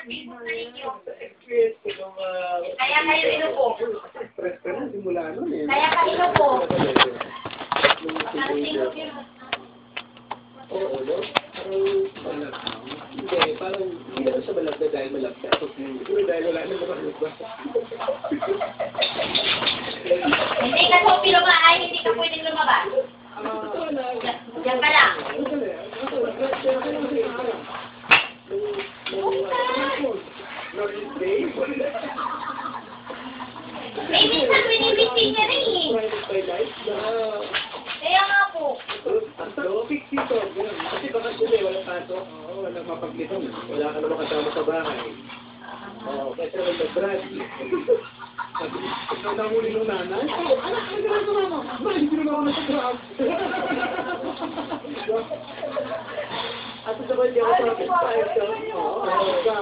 Experience ko nung... Kaya kayo inupo. Stress ka na, simula nun eh. Kaya kayo inupo. Oo, no? Parang malab. Hindi, parang hindi naman siya malab na dahil malab siya. Siguro dahil wala na makalab ba? Hindi ka po pilumaan, hindi ka pwedeng lumabas. Diyan ka lang. Eh, minsan binibigtin niya rin eh. Kaya nga po. Fix dito. Kasi baka sila walang kanto. Oo, walang mapaglitan. Wala ka naman kasama sa bahay. Oo, kasi naman nag-brad. Ikaw na huli ng nanay? Oo, anak, ang ginagawa mo. Hindi naman ako nasa-grab. At sa ba, hindi ako traffic tayo. Oo, ka.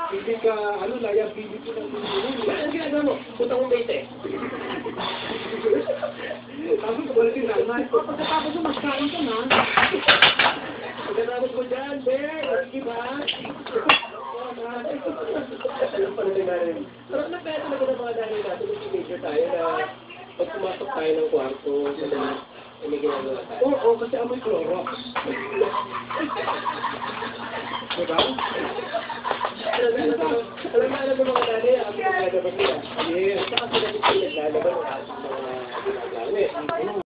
Hindi ka, liability ko ng hindi. Ano ginagawa mo? Punta mong bait eh. Tapos wala din nanay. Pagkatapos mo, magkain ka na. Pagkatapos mo dyan, Bear. Di ba? Alam pa na rin. Sarap na pera talaga ng mga nanay natin. Mag-teenager tayo na pag pumasok tayo ng kwarto, madalas, may ginagawa tayo. Oo, kasi amoy Clorox. Diba? Alam na ng mga nanay, ang pinagagawa nila. Yes, saka sila naglalaba ng ating mga ginagawa.